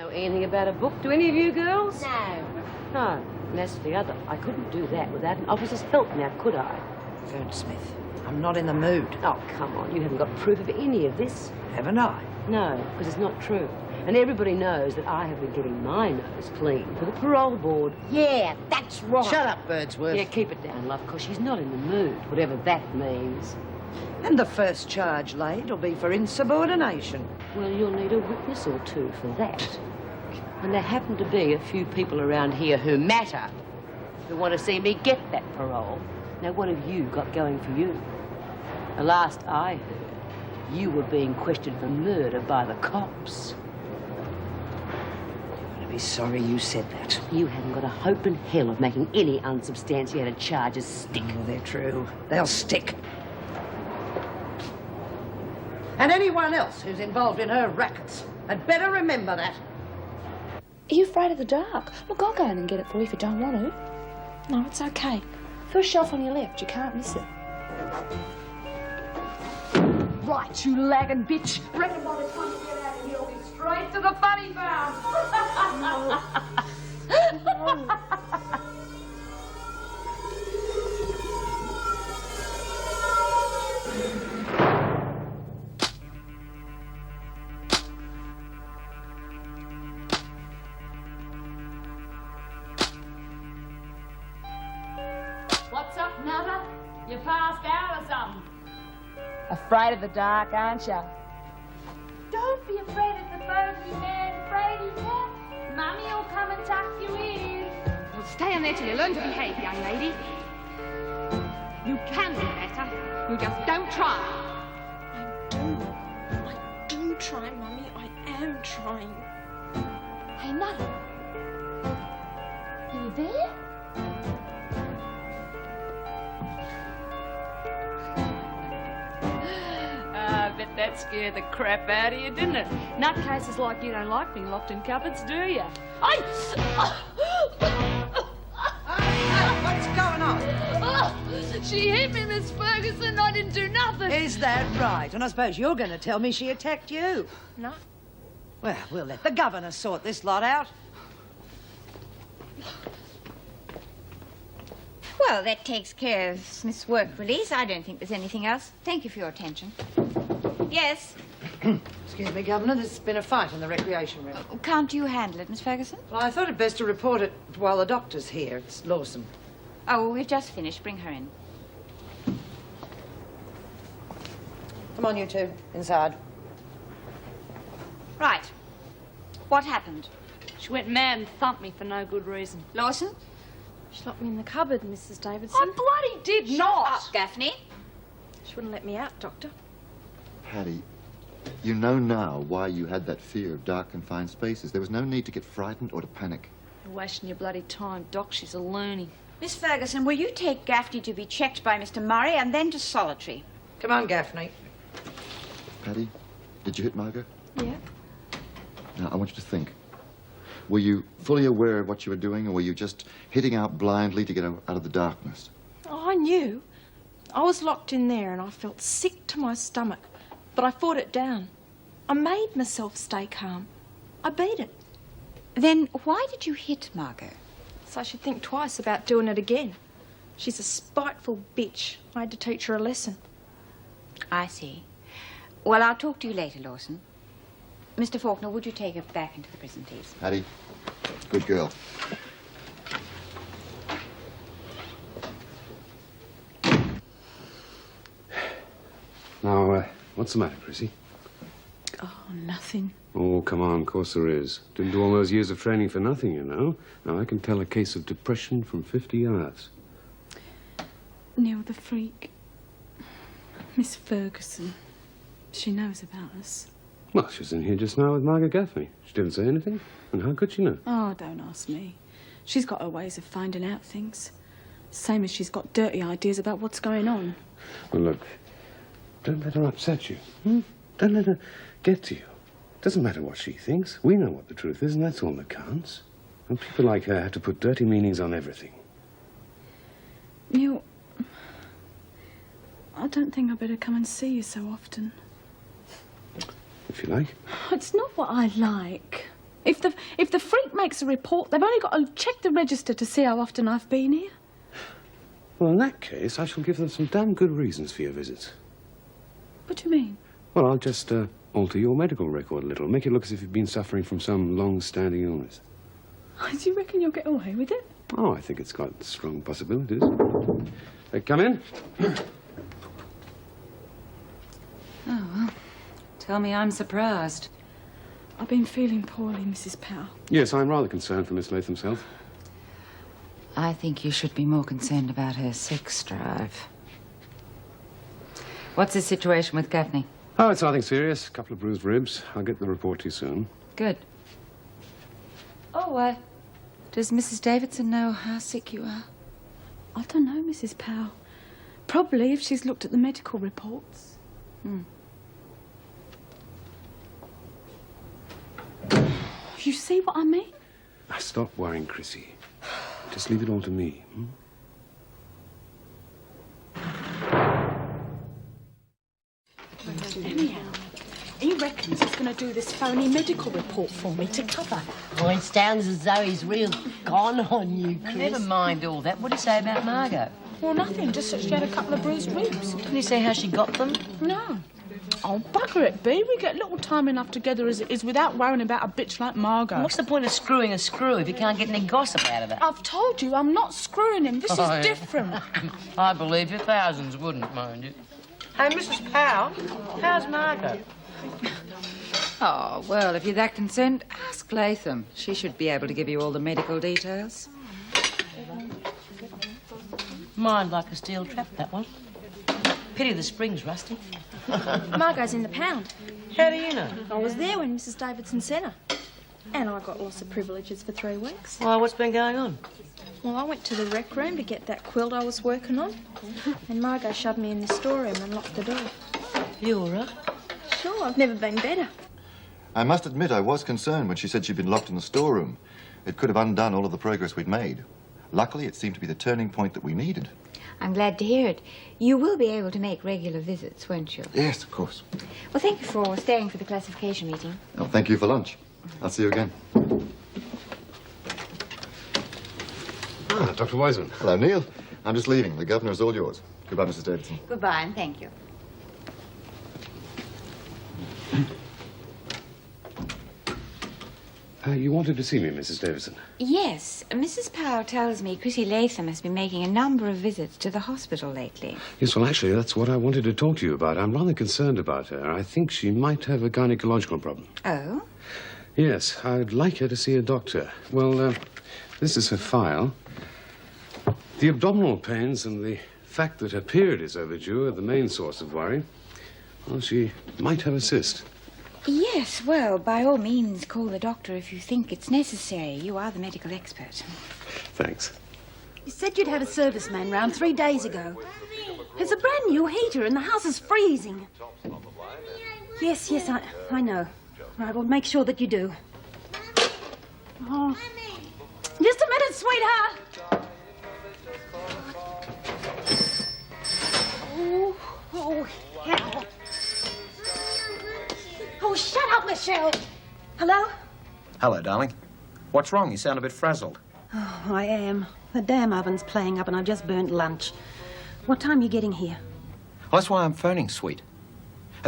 Know anything about a book? Do any of you girls? No. No. And as for the other, I couldn't do that without an officer's help now, could I? Smith, I'm not in the mood. Oh, come on. You haven't got proof of any of this. Haven't I? No, because it's not true. And everybody knows that I have been getting my nose clean for the parole board. Yeah, that's right. Shut up, Birdsworth. Yeah, keep it down, love, because she's not in the mood, whatever that means. And the first charge laid will be for insubordination. Well, you'll need a witness or two for that. And there happen to be a few people around here who matter, who want to see me get that parole. Now, what have you got going for you? The last I heard, you were being questioned for murder by the cops. You're going to be sorry you said that. You haven't got a hope in hell of making any unsubstantiated charges stick. Oh, they're true. They'll stick. And anyone else who's involved in her rackets had better remember that. Are you afraid of the dark? Look, I'll go in and get it for you if you don't want to. No, it's okay. First shelf on your left, you can't miss it. Right, you lagging bitch. Reckon by the time you get out of here, you'll be straight to the funny farm. No. What's up, Nutter? You passed out or something? Afraid of the dark, aren't you? Don't be afraid of the bogeyman, Brady cat. Mummy'll come and tuck you in. Well, stay in there till you learn to behave, young lady. You can do better. You just don't try. I do try, Mummy. I am trying. Hey, Nutter. Are you there? I bet that scared the crap out of you, didn't it? Nutcases like you don't like being locked in cupboards, do you? What's going on? She hit me, Miss Ferguson. I didn't do nothing. Is that right? And I suppose you're going to tell me she attacked you. No. Well, we'll let the governor sort this lot out. Well, that takes care of Smith's work release. I don't think there's anything else. Thank you for your attention. Yes? Excuse me, Governor, there's been a fight in the recreation room. Can't you handle it, Miss Ferguson? Well, I thought it best to report it while the doctor's here. It's Lawson. Oh, we've just finished. Bring her in. Come on, you two. Inside. Right. What happened? She went mad and thumped me for no good reason. Lawson? She locked me in the cupboard, Mrs. Davidson. I bloody did not. Shut up, Gaffney. She wouldn't let me out, Doctor. Patty, you know now why you had that fear of dark, confined spaces. There was no need to get frightened or to panic. You're wasting your bloody time, Doc. She's a loony. Miss Ferguson, will you take Gaffney to be checked by Mr. Murray and then to solitary? Come on, Gaffney. Patty, did you hit Margot? Yeah. Now, I want you to think. Were you fully aware of what you were doing, or were you just hitting out blindly to get out of the darkness? Oh, I knew. I was locked in there and I felt sick to my stomach, but I fought it down. I made myself stay calm. I beat it. Then why did you hit Margot? So I should think twice about doing it again. She's a spiteful bitch. I had to teach her a lesson. I see. Well, I'll talk to you later, Lawson. Mr. Faulkner, would you take her back into the prison, please? Patty, good girl. Now, what's the matter, Chrissy? Oh, nothing. Oh, come on, of course there is. Didn't do all those years of training for nothing, you know. Now, I can tell a case of depression from 50 yards. Neil the freak. Miss Ferguson. She knows about us. Well, she was in here just now with Margaret Gaffney. She didn't say anything. And how could she know? Oh, don't ask me. She's got her ways of finding out things. Same as she's got dirty ideas about what's going on. Well, look, don't let her upset you. Don't let her get to you. Doesn't matter what she thinks. We know what the truth is, and that's all that counts. And people like her have to put dirty meanings on everything. Neil, I don't think I better come and see you so often. If you like. It's not what I like. If the If the freak makes a report, they've only got to check the register to see how often I've been here. Well, in that case, I shall give them some damn good reasons for your visits. What do you mean? Well, I'll just alter your medical record a little. Make it look as if you've been suffering from some long-standing illness. Do you reckon you'll get away with it? Oh, I think it's got strong possibilities. Come in. Oh, well, tell me I'm surprised. I've been feeling poorly, Mrs. Powell. Yes, I'm rather concerned for Miss Latham's health. I think you should be more concerned about her sex drive. What's the situation with Gaffney? Oh, it's nothing serious. A couple of bruised ribs. I'll get the report to you soon. Good. Oh, does Mrs. Davidson know how sick you are? I don't know, Mrs. Powell. Probably if she's looked at the medical reports. You see what I mean? Now, stop worrying, Chrissy. Just leave it all to me. Anyhow, he reckons he's going to do this phony medical report for me to cover. Oh, it sounds as though he's real gone on you, Chris. Never mind all that. What do you say about Margot? Well, nothing, just that she had a couple of bruised ribs. Didn't he say how she got them? No. Oh, bugger it, Bea. We get little time enough together as it is without worrying about a bitch like Margot. What's the point of screwing a screw if you can't get any gossip out of it? I've told you, I'm not screwing him. This is different. I believe you. Thousands wouldn't, mind you. Hey, Mrs. Powell, how's Margot? Oh, well, if you're that concerned, ask Latham. She should be able to give you all the medical details. Mind like a steel trap, that one. Pity the spring's rusty. Margot's in the pound. How do you know? I was there when Mrs. Davidson sent her. And I got lots of privileges for 3 weeks. Why, what's been going on? Well, I went to the rec room to get that quilt I was working on. And Margot shoved me in the storeroom and locked the door. You all right? Sure, I've never been better. I must admit I was concerned when she said she'd been locked in the storeroom. It could have undone all of the progress we'd made. Luckily, it seemed to be the turning point that we needed. I'm glad to hear it. You will be able to make regular visits, won't you? Yes, of course. Well, thank you for staying for the classification meeting. Oh, thank you for lunch. I'll see you again. Ah, Dr. Wiseman. Hello, Neil. I'm just leaving. The governor is all yours. Goodbye, Mrs. Davidson. Goodbye, and thank you. You wanted to see me, Mrs. Davidson? Yes, Mrs. Powell tells me Chrissy Latham has been making a number of visits to the hospital lately. Yes, well, actually, that's what I wanted to talk to you about. I'm rather concerned about her. I think she might have a gynecological problem. Oh? Yes, I'd like her to see a doctor. Well, this is her file. The abdominal pains and the fact that her period is overdue are the main source of worry. Well, she might have a cyst. Yes, well, by all means, call the doctor if you think it's necessary. You are the medical expert. Thanks. You said you'd had a serviceman round 3 days ago. There's a brand new heater and the house is freezing. Yes, I know. Right, well, make sure that you do. Oh. Just a minute, sweetheart. Oh, hell. Oh, shut up, Michelle. Hello? Hello, darling. What's wrong? You sound a bit frazzled. Oh, I am. The damn oven's playing up and I've just burnt lunch. What time are you getting here? Well, that's why I'm phoning, sweet.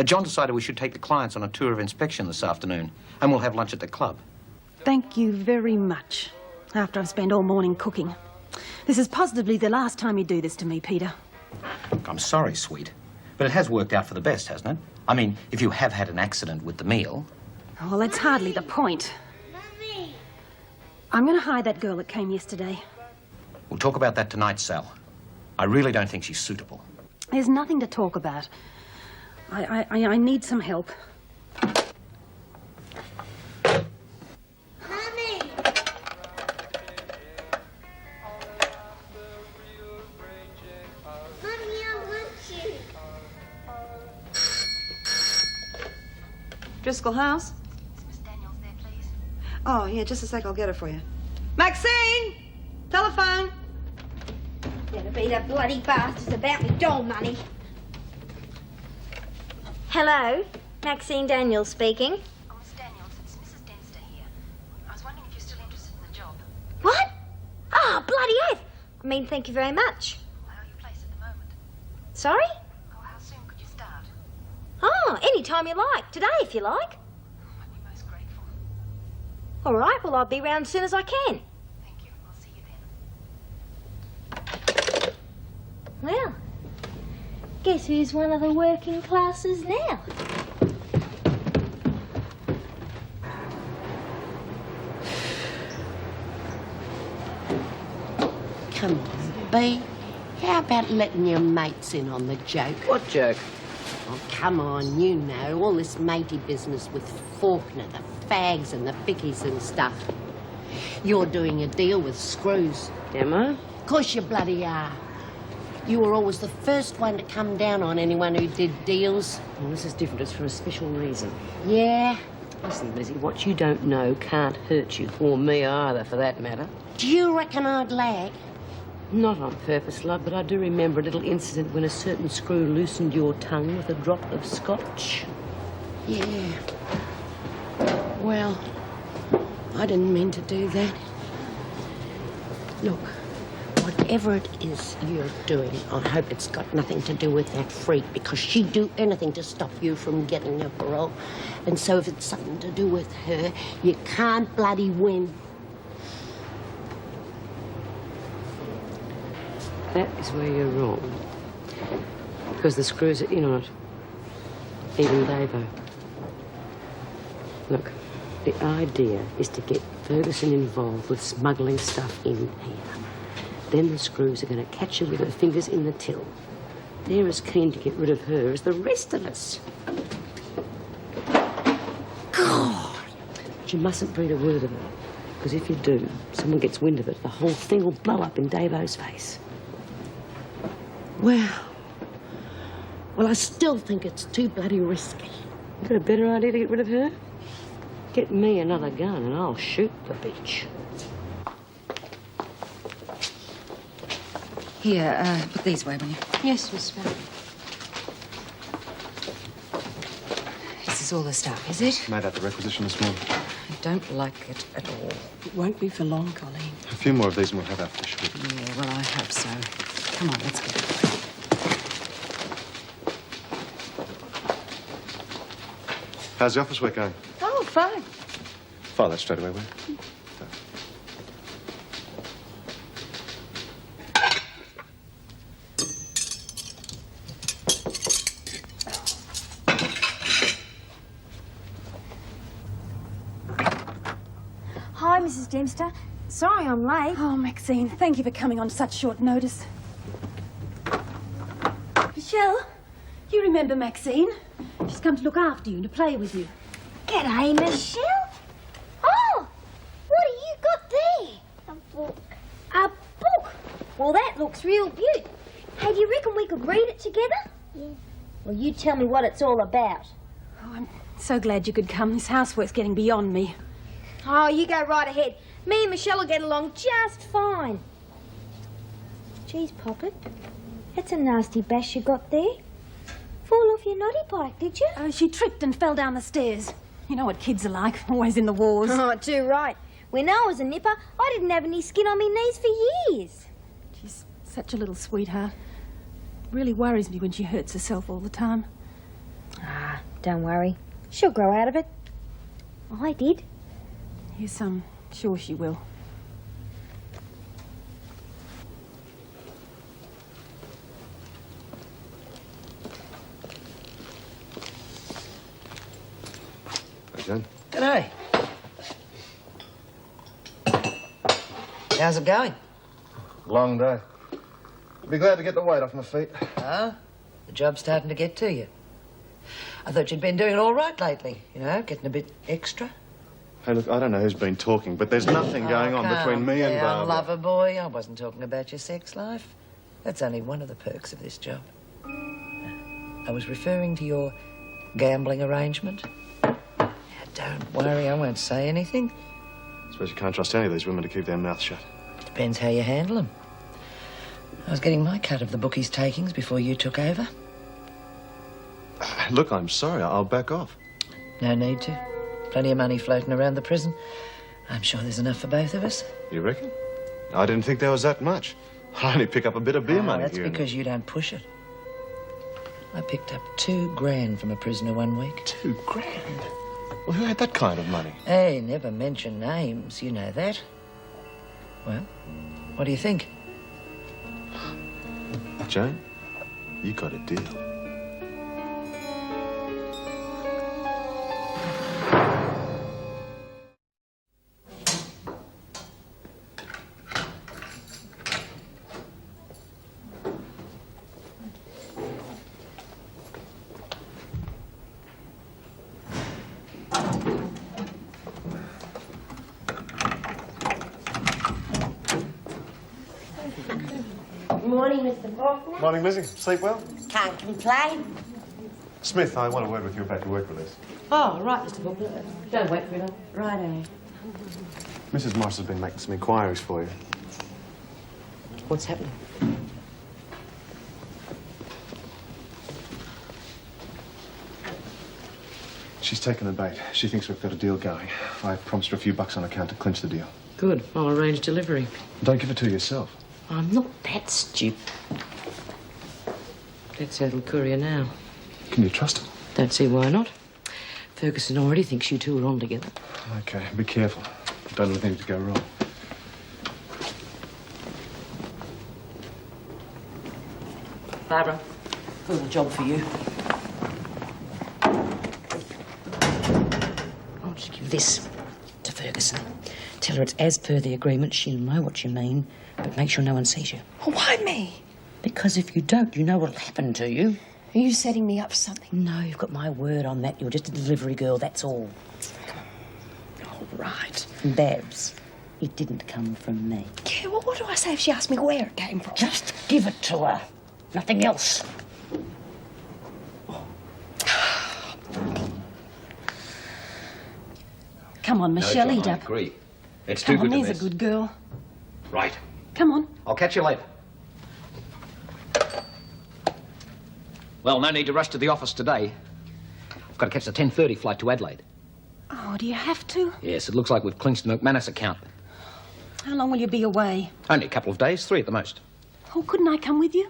John decided we should take the clients on a tour of inspection this afternoon, and we'll have lunch at the club. Thank you very much. After I've spent all morning cooking. This is positively the last time you do this to me, Peter. I'm sorry, sweet. But it has worked out for the best, hasn't it? I mean, if you have had an accident with the meal... Well, that's hardly the point. I'm going to hire that girl that came yesterday. We'll talk about that tonight, Sal. I really don't think she's suitable. There's nothing to talk about. I need some help. Mommy! Mommy, I want you. Driscoll House? Is Miss Daniels there, please? Oh, yeah, just a sec. I'll get her for you. Maxine! Telephone! Better be the bloody bastards about me doll money. Hello, Maxine Daniels speaking. Oh, Miss Daniels, it's Mrs. Dempster here. I was wondering job. What? Oh, bloody oath! I mean, thank you very much. How are you placed at the moment? Sorry? Oh, how soon could you start? Oh, any time you like. Today, if you like. I'd be most grateful. All right, well, I'll be round as soon as I can. Thank you. I'll see you then. Well, guess who's one of the working classes now? Come on, B. How about letting your mates in on the joke? What joke? Oh, come on, you know, all this matey business with Faulkner, the fags and the bickies and stuff. You're doing a deal with Screws. Am I? Of course you bloody are. You were always the first one to come down on anyone who did deals. Well, this is different. It's for a special reason. Yeah? Listen, Lizzie, what you don't know can't hurt you, or me either, for that matter. Do you reckon I'd lag? Not on purpose, love, but I do remember a little incident when a certain screw loosened your tongue with a drop of scotch. Yeah. Well, I didn't mean to do that. Look, whatever it is you're doing, I hope it's got nothing to do with that freak, because she'd do anything to stop you from getting your parole. And so if it's something to do with her, you can't bloody win. That is where you're wrong. Because the Screws are in on it. Even Davo. Look, the idea is to get Ferguson involved with smuggling stuff in here. Then the Screws are going to catch her with her fingers in the till. They're as keen to get rid of her as the rest of us. God! But you mustn't breathe a word of it. Because if you do, someone gets wind of it, the whole thing will blow up in Davo's face. Well, I still think it's too bloody risky. You got a better idea to get rid of her? Get me another gun and I'll shoot the bitch. Here, put these away, will you? Yes, Miss Van. This is all the stuff, is it? Made out the requisition this morning. I don't like it at all. It won't be for long, Colleen. A few more of these and we'll have our fish with. Yeah, well, I hope so. Come on, let's get it. How's the office work going? Oh, fine. File that straight away, will you? Hi, Mrs. Dempster. Sorry I'm late. Oh, Maxine, thank you for coming on such short notice. Michelle, you remember Maxine? She's come to look after you and to play with you. G'day, Michelle. Oh, what have you got there? A book. A book? Well, that looks real beaut. Hey, do you reckon we could read it together? Yeah. Well, you tell me what it's all about. Oh, I'm so glad you could come. This housework's getting beyond me. Oh, you go right ahead. Me and Michelle will get along just fine. Geez, Poppet, that's a nasty bash you got there. Fall off your noddy bike, did you? Oh, she tripped and fell down the stairs. You know what kids are like, always in the wars. Oh, too right. When I was a nipper, I didn't have any skin on my knees for years. She's such a little sweetheart. Really worries me when she hurts herself all the time. Ah, don't worry. She'll grow out of it. I did. Yes, I'm sure she will. Hey, John. G'day. How's it going? Long day. Be glad to get the weight off my feet. Ah, the job's starting to get to you. I thought you'd been doing all right lately, you know, getting a bit extra. Hey, look, I don't know who's been talking, but there's nothing going on between me and Barbara. Lover boy, I wasn't talking about your sex life. That's only one of the perks of this job. I was referring to your gambling arrangement. Now, don't worry, I won't say anything. I suppose you can't trust any of these women to keep their mouths shut. Depends how you handle them. I was getting my cut of the bookies' takings before you took over. Look, I'm sorry. I'll back off. No need to. Plenty of money floating around the prison. I'm sure there's enough for both of us. You reckon? I didn't think there was that much. I only pick up a bit of beer money That's here. because you don't push it. I picked up $2,000 from a prisoner one week. $2,000? Well, who had that kind of money? Hey, never mention names. You know that. Well, what do you think? Jane, you got a deal. Morning, Mr. Faulkner. Morning, Lizzie. Sleep well? Can't complain. Smith, I want a word with you about your work release. Oh, right, Mr. Faulkner. Don't wait for it. Righto. Mrs. Morris has been making some inquiries for you. What's happening? She's taken the bait. She thinks we've got a deal going. I promised her a few bucks on account to clinch the deal. Good. I'll arrange delivery. Don't give it to her yourself. I'm not that stupid. Let's settle courier now. Can you trust her? Don't see why not. Ferguson already thinks you two are on together. Okay, be careful. Don't let things go wrong. Barbara, a little job for you. I'll just give this to Ferguson. Tell her it's as per the agreement. She'll know what you mean, but make sure no one sees you. Why me? Because if you don't, you know what'll happen to you. Are you setting me up for something? No, you've got my word on that. You're just a delivery girl, that's all. All right. Babs, it didn't come from me. Yeah, well, what do I say if she asks me where it came from? Just give it to her. Nothing else. Come on, Michelle, no, John, eat I up. agree. It's Come too on, good to there's miss. a good girl. Right. Come on. I'll catch you later. Well, no need to rush to the office today. I've got to catch the 10:30 flight to Adelaide. Oh, do you have to? Yes, it looks like we've clinched the McManus account. How long will you be away? Only a couple of days, 3 at the most. Oh, couldn't I come with you?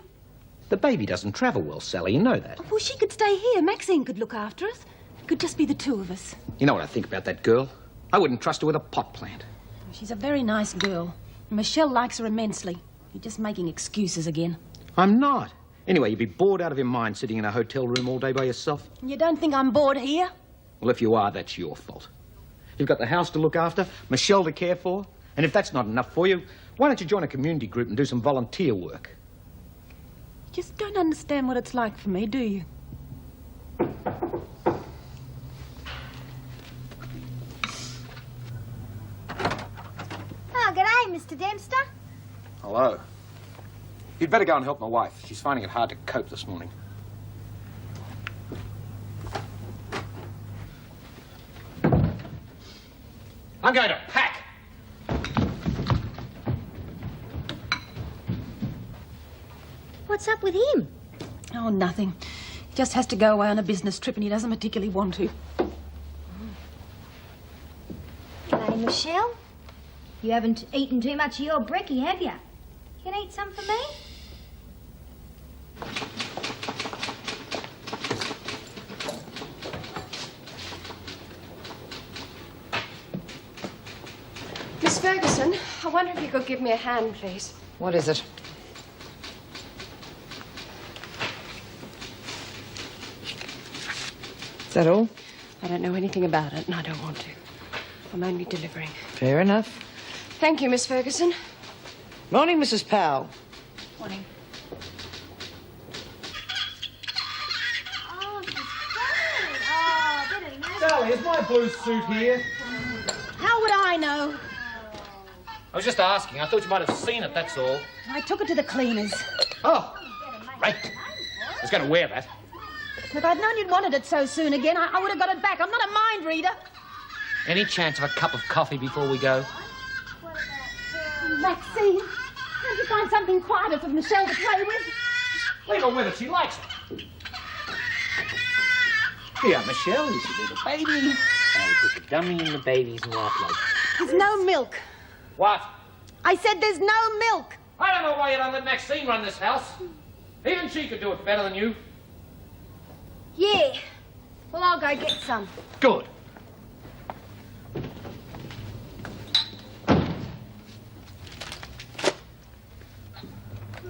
The baby doesn't travel well, Sally, you know that. Well, she could stay here. Maxine could look after us. It could just be the two of us. You know what I think about that girl? I wouldn't trust her with a pot plant. She's a very nice girl. Michelle likes her immensely. You're just making excuses again. I'm not. Anyway, you'd be bored out of your mind sitting in a hotel room all day by yourself. You don't think I'm bored here? Well, if you are, that's your fault. You've got the house to look after, Michelle to care for, and if that's not enough for you, why don't you join a community group and do some volunteer work? You just don't understand what it's like for me, do you? Oh, g'day, Mr. Dempster. Hello. You'd better go and help my wife. She's finding it hard to cope this morning. I'm going to pack. What's up with him? Oh, nothing. He just has to go away on a business trip and he doesn't particularly want to. G'day, Michelle. You haven't eaten too much of your brekkie, have you? You can eat some for me? Miss Ferguson, I wonder if you could give me a hand, please. What is it? Is that all? I don't know anything about it, and I don't want to. I'm only delivering. Fair enough. Thank you, Miss Ferguson. Morning, Mrs. Powell. Morning. Sally, is my blue suit here? How would I know? I was just asking. I thought you might have seen it, that's all. I took it to the cleaners. Oh, right. I was going to wear that. If I'd known you'd wanted it so soon again, I would have got it back. I'm not a mind reader. Any chance of a cup of coffee before we go? Maxine, can't you find something quieter for Michelle to play with? Leave her with it. She likes it. Here, Michelle, is your little baby. I'll put the dummy in the baby's lap like There's no milk. What? I said there's no milk. I don't know why you don't let Maxine run this house. Even she could do it better than you. Yeah. Well, I'll go get some. Good.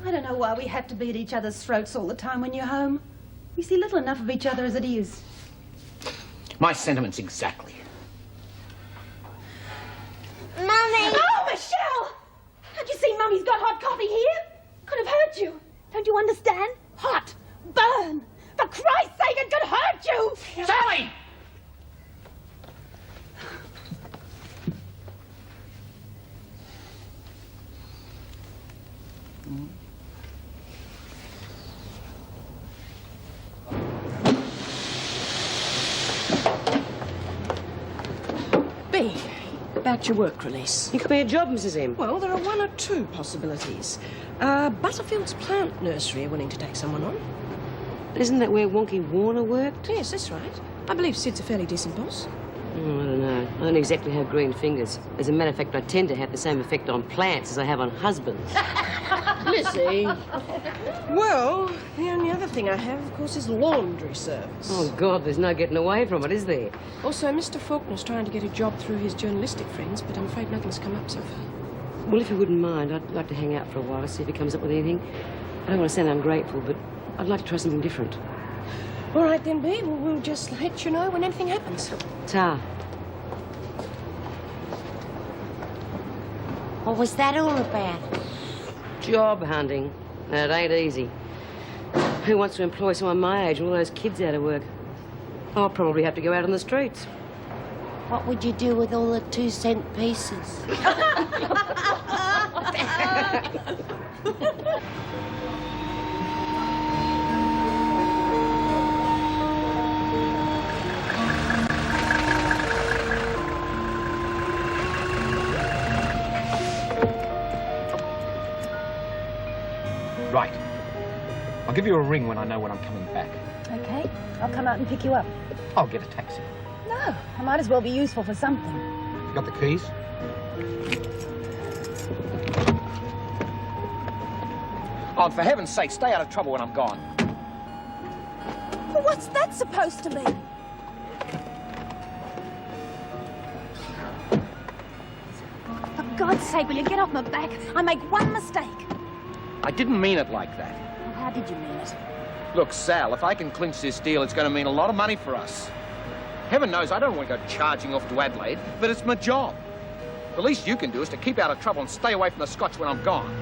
I don't know why we have to be at each other's throats all the time when you're home. We see little enough of each other as it is. My sentiments exactly. Mummy! Oh, Michelle! Don't you see Mummy's got hot coffee here? Could have hurt you. Don't you understand? Hot. Burn. For Christ's sake, it could hurt you! Sally! B, about your work release. You got me a job, Mrs. M. Well, there are one or two possibilities. Butterfield's plant nursery are willing to take someone on. Isn't that where Wonky Warner worked? Yes, that's right. I believe Sid's a fairly decent boss. Oh, I don't know. I don't exactly have green fingers. As a matter of fact, I tend to have the same effect on plants as I have on husbands. Lizzie. Well, the only other thing I have, of course, is laundry service. Oh, God, there's no getting away from it, is there? Also, Mr. Faulkner's trying to get a job through his journalistic friends, but I'm afraid nothing's come up so far. Well, if you wouldn't mind, I'd like to hang out for a while to see if he comes up with anything. I don't want to sound ungrateful, but I'd like to try something different. All right, then, B. Well, we'll just let you know when anything happens. Ta. What was that all about? Job hunting. No, it ain't easy. Who wants to employ someone my age with all those kids out of work? I'll probably have to go out on the streets. What would you do with all the 2-cent pieces? Right. I'll give you a ring when I know when I'm coming back. Okay, I'll come out and pick you up. I'll get a taxi. No, I might as well be useful for something. You got the keys? Oh, and for heaven's sake, stay out of trouble when I'm gone. Well, what's that supposed to mean? For God's sake, will you get off my back? I make one mistake. I didn't mean it like that. Well, how did you mean it? Look, Sal, if I can clinch this deal, it's going to mean a lot of money for us. Heaven knows I don't want to go charging off to Adelaide, but it's my job. The least you can do is to keep out of trouble and stay away from the Scotch when I'm gone.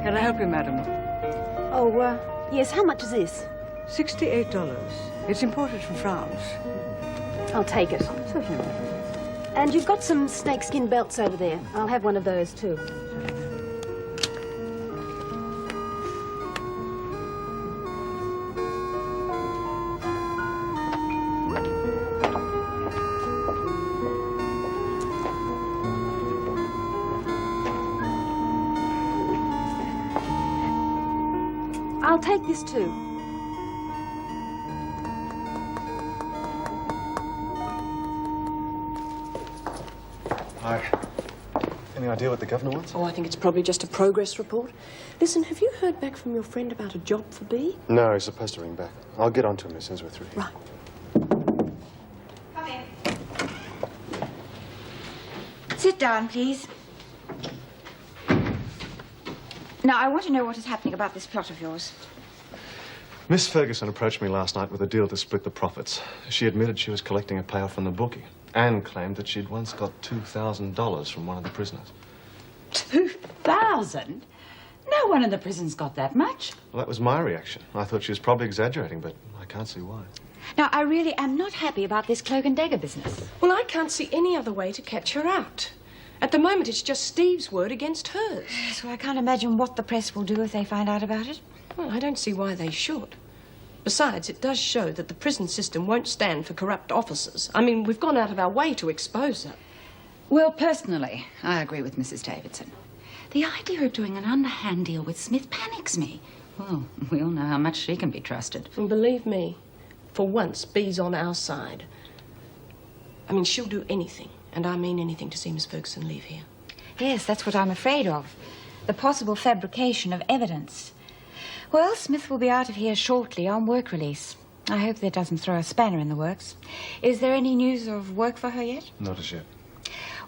Can I help you, madam? Oh, yes, how much is this? $68. It's imported from France. I'll take it. And you've got some snakeskin belts over there. I'll have one of those, too. I'll take this, too. Hi. Any idea what the governor wants? Oh, I think it's probably just a progress report. Listen, have you heard back from your friend about a job for Bea? No, he's supposed to ring back. I'll get on to him as soon as we're through here. Right. Come in. Sit down, please. Now, I want to know what is happening about this plot of yours. Miss Ferguson approached me last night with a deal to split the profits. She admitted she was collecting a payoff from the bookie and claimed that she'd once got $2,000 from one of the prisoners. 2,000? No one in the prison's got that much. Well, that was my reaction. I thought she was probably exaggerating, but I can't see why. Now, I really am not happy about this cloak and dagger business. Well, I can't see any other way to catch her out. At the moment, it's just Steve's word against hers. So I can't imagine what the press will do if they find out about it. Well, I don't see why they should. Besides, it does show that the prison system won't stand for corrupt officers. I mean, we've gone out of our way to expose her. Well, personally, I agree with Mrs. Davidson. The idea of doing an underhand deal with Smith panics me. Well, we all know how much she can be trusted. And believe me, for once, Bea's on our side. I mean, she'll do anything, and I mean anything, to see Miss Ferguson leave here. Yes, that's what I'm afraid of. The possible fabrication of evidence. Well, Smith will be out of here shortly on work release. I hope that doesn't throw a spanner in the works. Is there any news of work for her yet? Not as yet.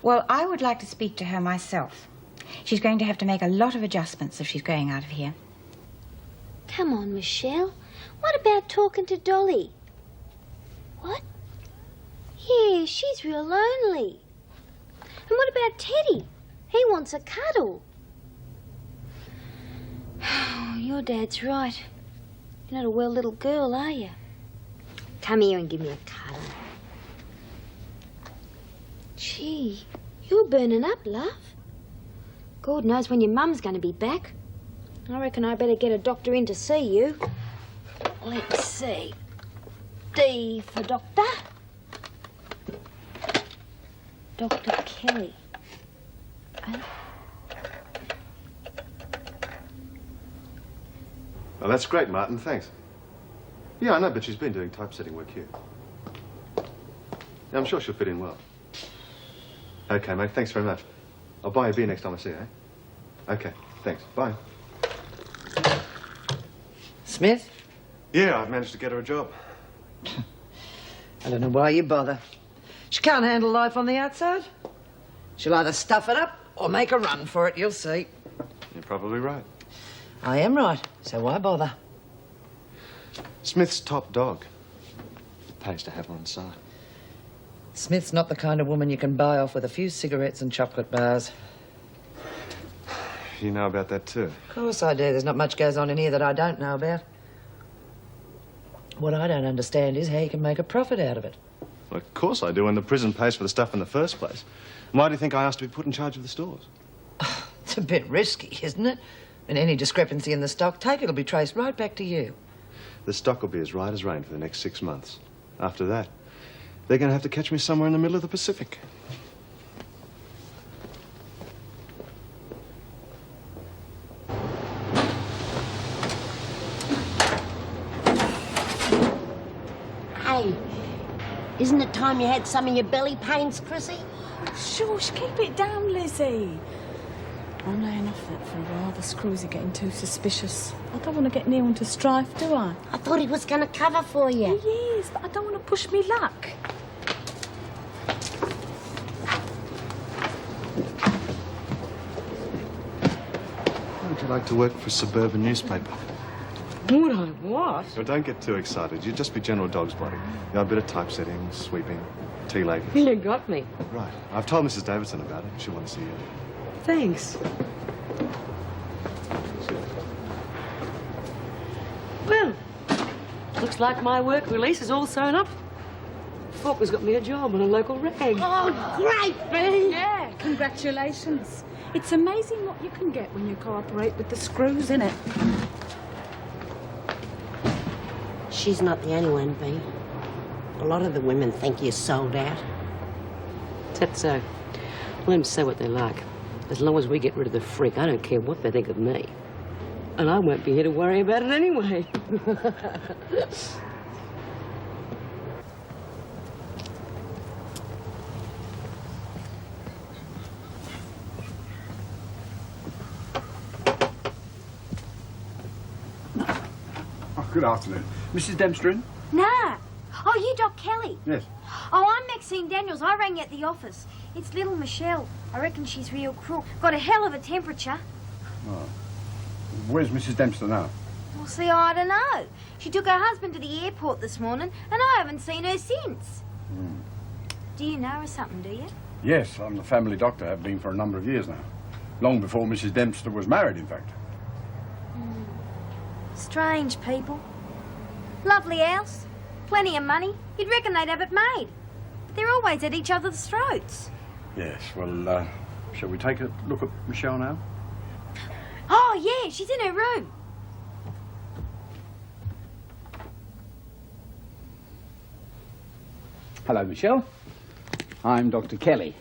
Well, I would like to speak to her myself. She's going to have to make a lot of adjustments if she's going out of here. Come on, Michelle. What about talking to Dolly? What? Yeah, she's real lonely. And what about Teddy? He wants a cuddle. Your dad's right. You're not a well little girl, are you? Come here and give me a cuddle. Gee, you're burning up, love. God knows when your mum's going to be back. I reckon I better get a doctor in to see you. Let's see. D for doctor. Dr. Kelly. Oh, that's great, Martin. Thanks. Yeah, I know, but she's been doing typesetting work here. Yeah, I'm sure she'll fit in well. Okay, mate. Thanks very much. I'll buy you a beer next time I see you, eh? Okay. Thanks. Bye. Smith? Yeah, I've managed to get her a job. I don't know why you bother. She can't handle life on the outside. She'll either stuff it up or make a run for it, you'll see. You're probably right. I am right, so why bother? Smith's top dog. It pays to have her on side. Smith's not the kind of woman you can buy off with a few cigarettes and chocolate bars. You know about that too? Of course I do. There's not much goes on in here that I don't know about. What I don't understand is how you can make a profit out of it. Well, of course I do, when the prison pays for the stuff in the first place. Why do you think I asked to be put in charge of the stores? It's a bit risky, isn't it? And any discrepancy in the stock take, it'll be traced right back to you. The stock will be as right as rain for the next 6 months. After that, they're going to have to catch me somewhere in the middle of the Pacific. Hey, isn't it time you had some of your belly pains, Chrissy? Shush, keep it down, Lizzie. I'm laying off that for a while. The screws are getting too suspicious. I don't want to get Neil into strife, do I? I thought he was going to cover for you. He is, but I don't want to push me luck. Would you like to work for a suburban newspaper? Would I what? Well, don't get too excited. You'd just be general dog's body. You know, a bit of typesetting, sweeping, tea ladies. You got me. Right. I've told Mrs. Davidson about it. She'll want to see you. Thanks. Well, looks like my work release is all sewn up. Faulkner's got me a job on a local rag. Oh, great, Bea! Yeah, congratulations. It's amazing what you can get when you cooperate with the screws, innit? She's not the only one, Bea. A lot of the women think you're sold out. That's so. Let them say what they like. As long as we get rid of the freak, I don't care what they think of me. And I won't be here to worry about it anyway. Good afternoon. Mrs. Dempster in? Nah. Oh, you Doc Kelly? Yes. Oh, I'm Maxine Daniels. I rang you at the office. It's little Michelle. I reckon she's real crook. Got a hell of a temperature. Oh. Where's Mrs. Dempster now? Well, see, I don't know. She took her husband to the airport this morning, and I haven't seen her since. Do you know her something, do you? Yes, I'm the family doctor. Have been for a number of years now. Long before Mrs. Dempster was married, in fact. Strange people. Lovely house. Plenty of money. You'd reckon they'd have it made. But they're always at each other's throats. Yes, well, shall we take a look at Michelle now? Oh, yeah, she's in her room. Hello, Michelle. I'm Dr. Kelly.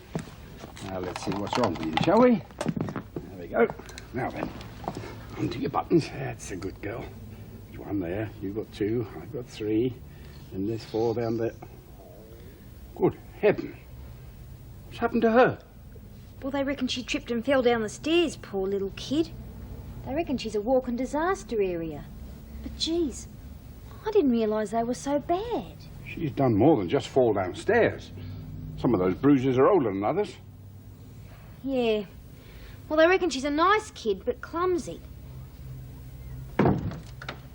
Now, let's see what's wrong with you, shall we? There we go. Now then, undo your buttons. That's a good girl. There's one there. You've got 2. I've got 3. And there's 4 down there. Good heaven. What's happened to her? Well, they reckon she tripped and fell down the stairs, poor little kid. They reckon she's a walking disaster area. But, geez, I didn't realise they were so bad. She's done more than just fall downstairs. Some of those bruises are older than others. Yeah. Well, they reckon she's a nice kid, but clumsy.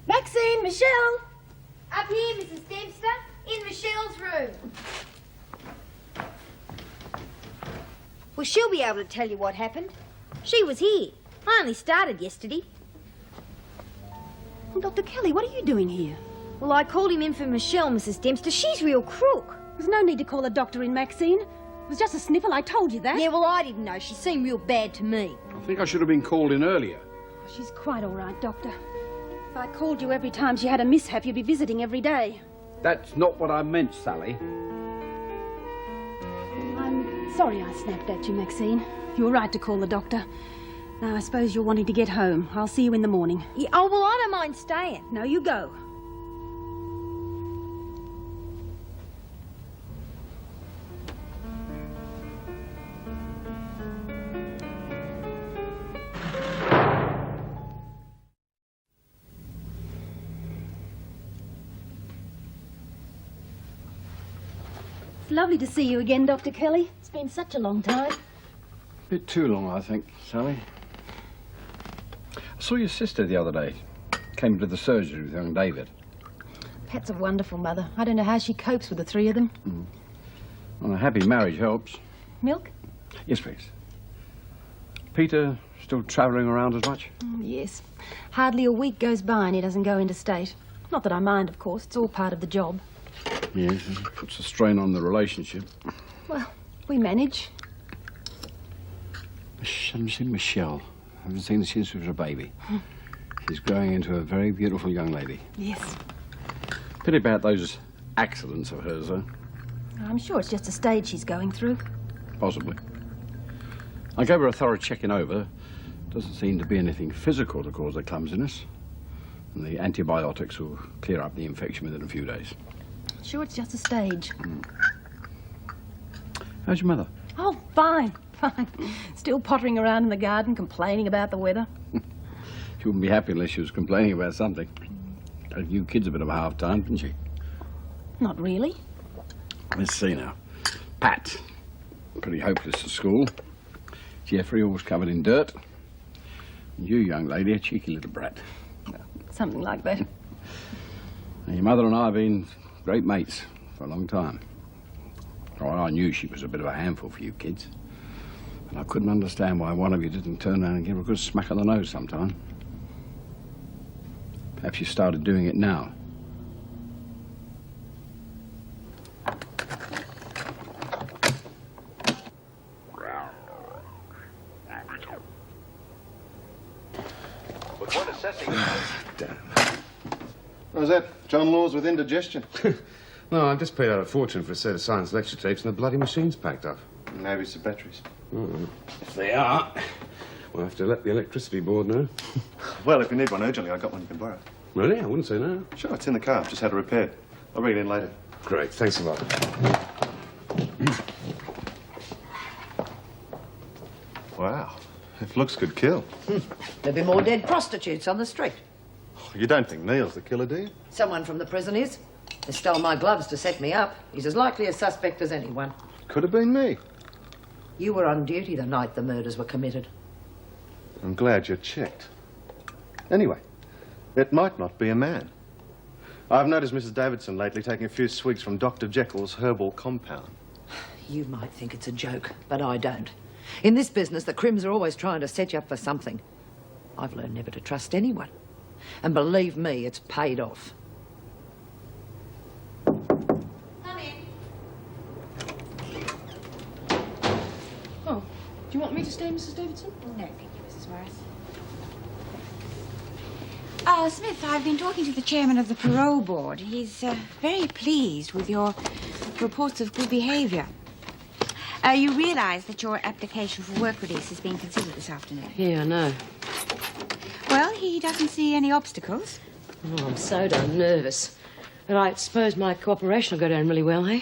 Maxine, Michelle! Up here, Mrs. Dempster, in Michelle's room. Well, she'll be able to tell you what happened. She was here. I only started yesterday. Well, Dr. Kelly, what are you doing here? Well, I called him in for Michelle, Mrs. Dempster. She's real crook. There's no need to call a doctor in, Maxine. It was just a sniffle, I told you that. Yeah, well, I didn't know. She seemed real bad to me. I think I should have been called in earlier. She's quite all right, Doctor. If I called you every time she had a mishap, you'd be visiting every day. That's not what I meant, Sally. I'm sorry I snapped at you, Maxine. You were right to call the doctor. Now, I suppose you're wanting to get home. I'll see you in the morning. Yeah, oh, well, I don't mind staying. No, you go. It's lovely to see you again, Dr. Kelly. It's been such a long time. A bit too long, I think, Sally. I saw your sister the other day. Came to the surgery with young David. Pat's a wonderful mother. I don't know how she copes with the 3 of them. Well, a happy marriage helps. Milk? Yes, please. Peter still travelling around as much? Yes. Hardly a week goes by and he doesn't go interstate. Not that I mind, of course. It's all part of the job. Yes, it puts a strain on the relationship. Well, we manage. Haven't seen Michelle. I haven't seen her since she was a baby. She's growing into a very beautiful young lady. Yes. Pity about those accidents of hers, though. I'm sure it's just a stage she's going through. Possibly. I gave her a thorough checking over. Doesn't seem to be anything physical to cause the clumsiness. And the antibiotics will clear up the infection within a few days. Sure, it's just a stage. How's your mother? Oh, fine, fine. Still pottering around in the garden, complaining about the weather. She wouldn't be happy unless she was complaining about something. Gave you kids a bit of a hard time, didn't she? Not really. Let's see now. Pat, pretty hopeless at school. Jeffrey, always covered in dirt. And you, young lady, a cheeky little brat. Something like that. And your mother and I have been great mates for a long time. Oh, I knew she was a bit of a handful for you kids. And I couldn't understand why one of you didn't turn around and give her a good smack on the nose sometime. Perhaps you started doing it now. Damn. How's that? John Laws with indigestion? No, I've just paid out a fortune for a set of science lecture tapes and the bloody machine's packed up. Maybe it's the batteries. If they are, we'll have to let the electricity board know. Well, if you need one urgently, I got one you can borrow. Really? I wouldn't say no. Sure, it's in the car. Just had it repaired. I'll bring it in later. Great, thanks a lot. Wow, if looks could kill. There'll be more dead prostitutes on the street. You don't think Neil's the killer, do you? Someone from the prison is. They stole my gloves to set me up. He's as likely a suspect as anyone. Could have been me. You were on duty the night the murders were committed. I'm glad you checked. Anyway, it might not be a man. I've noticed Mrs. Davidson lately taking a few swigs from Dr. Jekyll's herbal compound. You might think it's a joke, but I don't. In this business, the crims are always trying to set you up for something. I've learned never to trust anyone. And believe me, it's paid off. Oh, do you want me to stay, Mrs. Davidson? No, thank you, Mrs. Morris. Smith, I've been talking to the chairman of the parole board. He's very pleased with your reports of good behaviour. You realise that your application for work release is being considered this afternoon? Yeah, I know. Well, he doesn't see any obstacles. Oh, I'm so darn nervous. But I suppose my cooperation will go down really well, eh?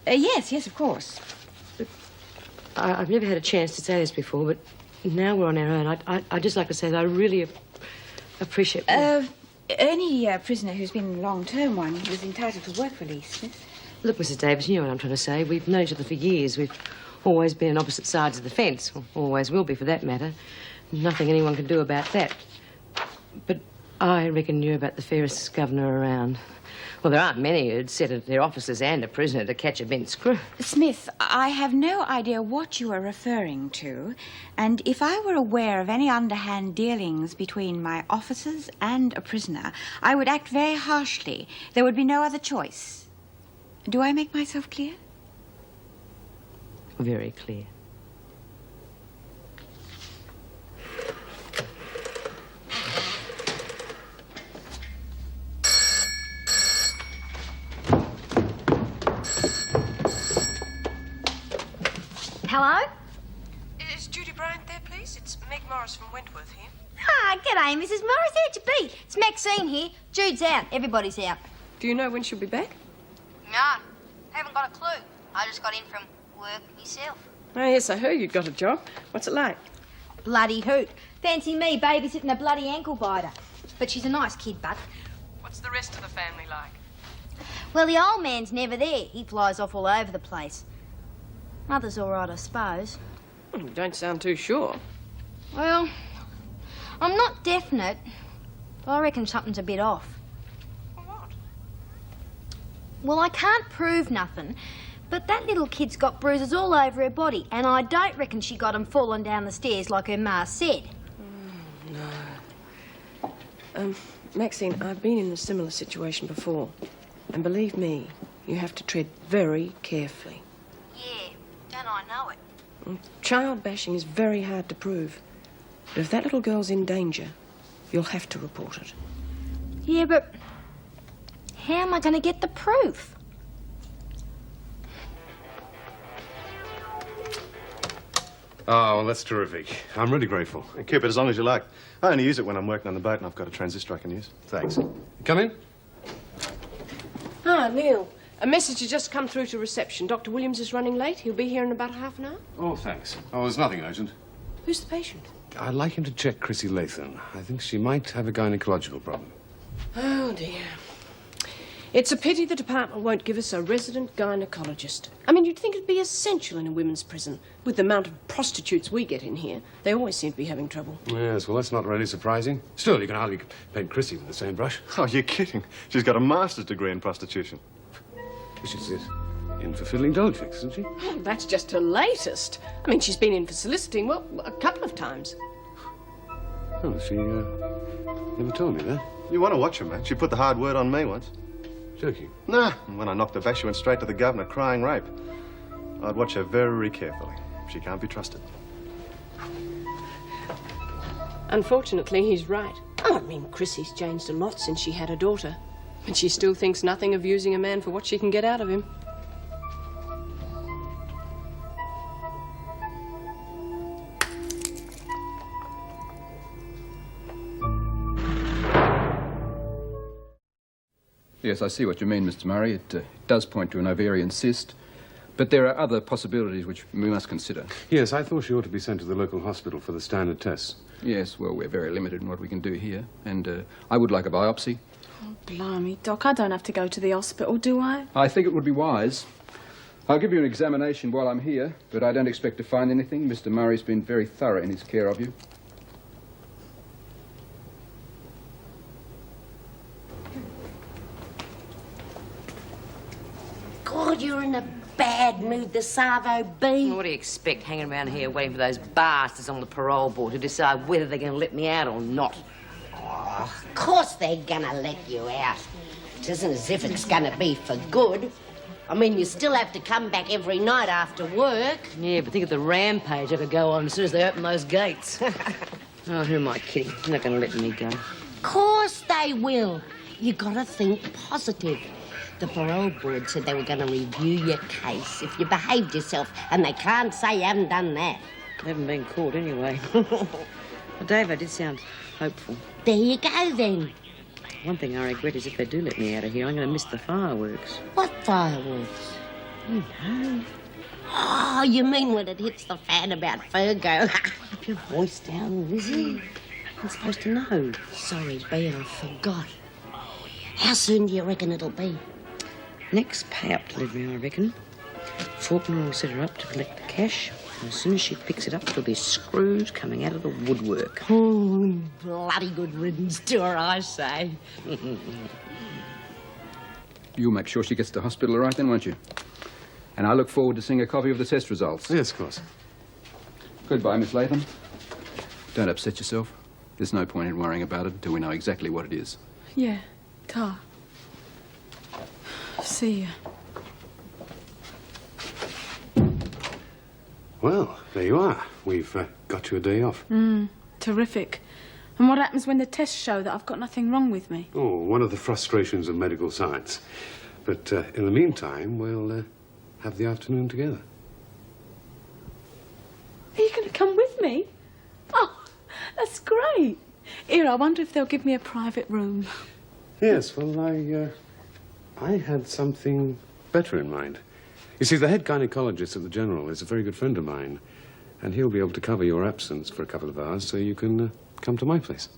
Yes, of course. I've never had a chance to say this before, but now we're on our own. I'd just like to say that I really appreciate... Any prisoner who's been a long-term one is entitled to work release, Smith. Look, Mrs. Davis, you know what I'm trying to say. We've known each other for years. We've always been on opposite sides of the fence. Or always will be, for that matter. Nothing anyone can do about that. But I reckon you're about the fairest governor around. Well, there aren't many who'd sit at their offices and a prisoner to catch a bent screw. Smith, I have no idea what you are referring to, and if I were aware of any underhand dealings between my officers and a prisoner, I would act very harshly. There would be no other choice. Do I make myself clear? Very clear. Hello? Is Judy Bryant there, please? It's Meg Morris from Wentworth here. Ah, g'day, Mrs. Morris. How'd you be? It's Maxine here. Jude's out. Everybody's out. Do you know when she'll be back? No, haven't got a clue. I just got in from work myself. Oh, yes, I heard you'd got a job. What's it like? Bloody hoot. Fancy me babysitting a bloody ankle biter. But she's a nice kid, but... What's the rest of the family like? Well, the old man's never there. He flies off all over the place. Mother's all right, I suppose. Well, you don't sound too sure. Well, I'm not definite, but I reckon something's a bit off. What? Well, I can't prove nothing, but that little kid's got bruises all over her body, and I don't reckon she got 'em falling down the stairs like her ma said. No. Maxine, I've been in a similar situation before. And believe me, you have to tread very carefully. Yeah, don't I know it? Child bashing is very hard to prove. But if that little girl's in danger, you'll have to report it. Yeah, but how am I going to get the proof? Oh, well, that's terrific. I'm really grateful. Keep it as long as you like. I only use it when I'm working on the boat and I've got a transistor I can use. Thanks. Come in. Ah, Neil. A message has just come through to reception. Dr. Williams is running late. He'll be here in about half an hour. Oh, thanks. Oh, there's nothing urgent. Who's the patient? I'd like him to check Chrissy Latham. I think she might have a gynecological problem. Oh, dear. It's a pity the department won't give us a resident gynecologist. I mean, you'd think it'd be essential in a women's prison. With the amount of prostitutes we get in here, they always seem to be having trouble. Yes, well, that's not really surprising. Still, you can hardly paint Chrissy with the same brush. Oh, you're kidding. She's got a master's degree in prostitution. She's in for fiddling doll tricks, isn't she? Oh, that's just her latest. I mean, she's been in for soliciting, well, a couple of times. Oh, she never told me that. You want to watch her, man. She put the hard word on me once. Joking? Nah. When I knocked her back, she went straight to the governor crying rape. I'd watch her very carefully. She can't be trusted. Unfortunately, he's right. Oh, I mean, Chrissy's changed a lot since she had a daughter. And she still thinks nothing of using a man for what she can get out of him. Yes, I see what you mean, Mr. Murray. It does point to an ovarian cyst. But there are other possibilities which we must consider. Yes, I thought she ought to be sent to the local hospital for the standard tests. Yes, well, we're very limited in what we can do here. And I would like a biopsy. Oh, blimey, Doc, I don't have to go to the hospital, do I? I think it would be wise. I'll give you an examination while I'm here, but I don't expect to find anything. Mr. Murray's been very thorough in his care of you. God, you're in a bad mood, the Savo B. What do you expect, hanging around here waiting for those bastards on the parole board to decide whether they're going to let me out or not? Oh, of course they're gonna let you out. It isn't as if it's gonna be for good. I mean, you still have to come back every night after work. Yeah, but think of the rampage I could go on as soon as they open those gates. Oh, who am I kidding? They're not going to let me go. Of course they will. You gotta think positive. The parole board said they were going to review your case if you behaved yourself, and they can't say you haven't done that. I haven't been caught anyway. Well, Dave, I did sound hopeful. There you go, then. One thing I regret is if they do let me out of here, I'm going to miss the fireworks. What fireworks? You know. Oh, you mean when it hits the fan about Fergo? Keep your voice down, Lizzie. I'm supposed to know. Sorry, B, I forgot. How soon do you reckon it'll be? Next pay-up delivery, I reckon. Faulkner will set her up to collect the cash. And as soon as she picks it up, there'll be screws coming out of the woodwork. Oh, bloody good riddance to her, I say. You'll make sure she gets to hospital all right then, won't you? And I look forward to seeing a copy of the test results. Yes, of course. Goodbye, Miss Latham. Don't upset yourself. There's no point in worrying about it until we know exactly what it is. Yeah, Ta. See ya. Well, there you are. We've got you a day off. Terrific. And what happens when the tests show that I've got nothing wrong with me? Oh, one of the frustrations of medical science. But in the meantime, we'll have the afternoon together. Are you going to come with me? Oh, that's great. Here, I wonder if they'll give me a private room. Yes, well, I had something better in mind. You see, the head gynecologist at the General is a very good friend of mine, and he'll be able to cover your absence for a couple of hours so you can come to my place.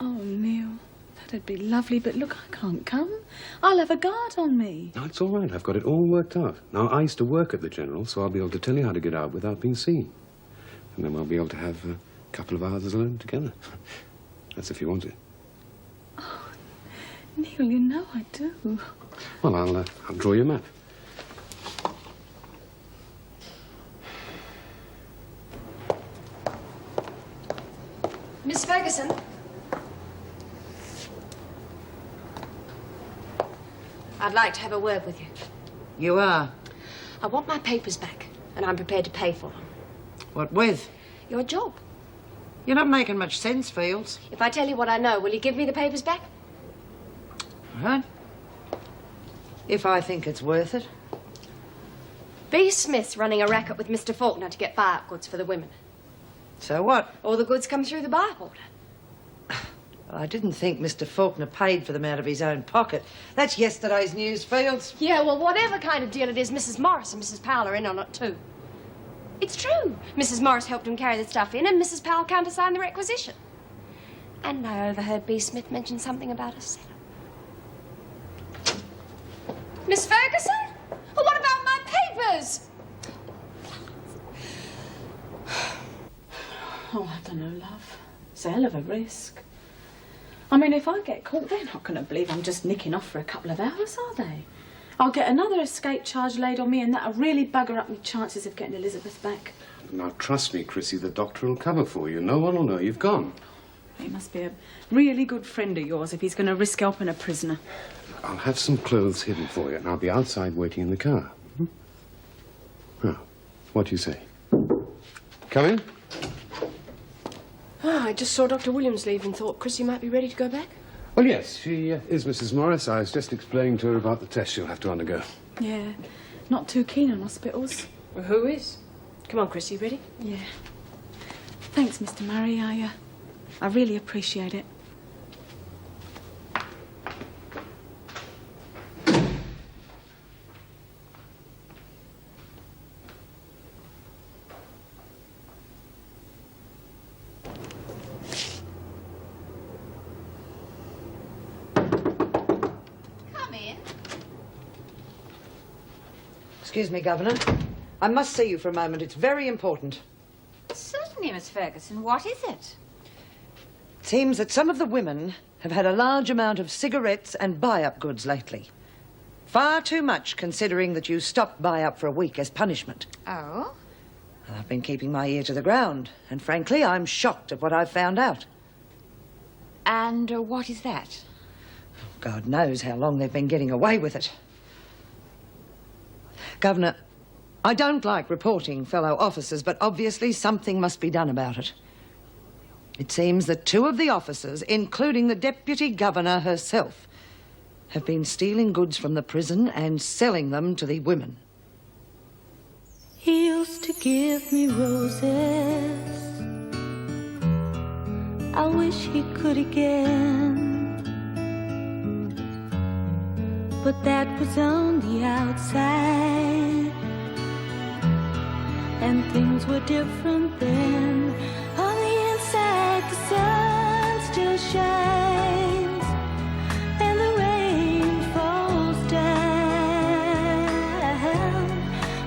Oh, Neil, that'd be lovely, but look, I can't come. I'll have a guard on me. No, it's all right. I've got it all worked out. Now, I used to work at the General, so I'll be able to tell you how to get out without being seen. And then we'll be able to have a couple of hours alone together. That's if you want it. Oh, Neil, you know I do. Well, I'll draw you a map. Miss Ferguson? I'd like to have a word with you. You are? I want my papers back, and I'm prepared to pay for them. What with? Your job. You're not making much sense, Fields. If I tell you what I know, will you give me the papers back? All right. If I think it's worth it. B. Smith's running a racket with Mr. Faulkner to get buy-up goods for the women. So what? All the goods come through the buy order. I didn't think Mr. Faulkner paid for them out of his own pocket. That's yesterday's news, Fields. Yeah, well, whatever kind of deal it is, Mrs. Morris and Mrs. Powell are in on it, too. It's true. Mrs. Morris helped him carry the stuff in, and Mrs. Powell countersigned the requisition. And I overheard B. Smith mention something about a setup. Miss Ferguson? Well, what about my papers? Oh, I don't know, love. It's a hell of a risk. I mean, if I get caught, they're not going to believe I'm just nicking off for a couple of hours, are they? I'll get another escape charge laid on me, and that'll really bugger up my chances of getting Elizabeth back. Now, trust me, Chrissy, the doctor will cover for you. No one will know you've gone. He must be a really good friend of yours if he's going to risk helping a prisoner. I'll have some clothes hidden for you, and I'll be outside waiting in the car. Now, what do you say? Come in. Oh, I just saw Dr. Williams leave and thought Chrissy might be ready to go back. Well, yes, she is Mrs. Morris. I was just explaining to her about the test she'll have to undergo. Yeah, not too keen on hospitals. Well, who is? Come on, Chrissy, ready? Yeah. Thanks, Mr. Murray. I really appreciate it. Excuse me, Governor. I must see you for a moment. It's very important. Certainly, Miss Ferguson. What is it? It seems that some of the women have had a large amount of cigarettes and buy-up goods lately. Far too much, considering that you stopped buy-up for a week as punishment. Oh? I've been keeping my ear to the ground, and frankly, I'm shocked at what I've found out. And what is that? God knows how long they've been getting away with it. Governor, I don't like reporting fellow officers, but obviously something must be done about it. It seems that 2 of the officers, including the Deputy Governor herself, have been stealing goods from the prison and selling them to the women. He used to give me roses. I wish he could again. But that was on the outside, and things were different then. On the inside, the sun still shines, and the rain falls down.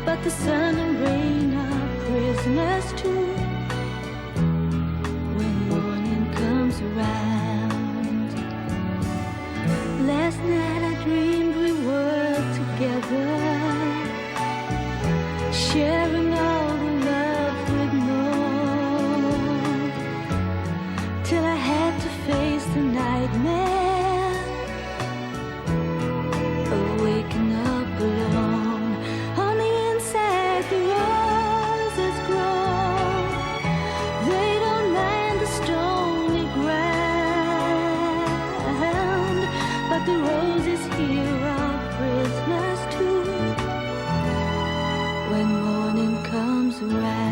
But the sun and rain are prisoners too when morning comes around. Last night I dreamed we were together, sharing all the love we'd known, till I had to face the nightmare of waking up alone. On the inside the roses grow, they don't mind the stony ground, but the roses here are prisoners too when morning comes around.